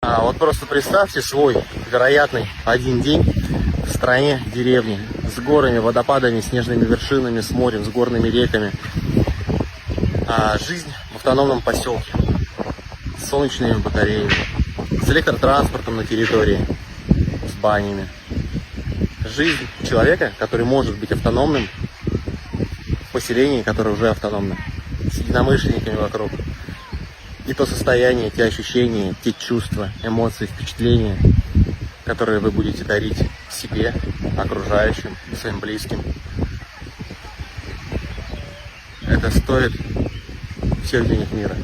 Вот просто представьте свой вероятный один день в стране, деревне, с горами, водопадами, снежными вершинами, с морем, с горными реками. Жизнь в автономном поселке, с солнечными батареями, с электротранспортом на территории, с банями. Жизнь человека, который может быть автономным в поселении, которое уже автономно, с единомышленниками вокруг. И то состояние, те ощущения, те чувства, эмоции, впечатления, которые вы будете дарить себе, окружающим, своим близким. Это стоит всех денег мира.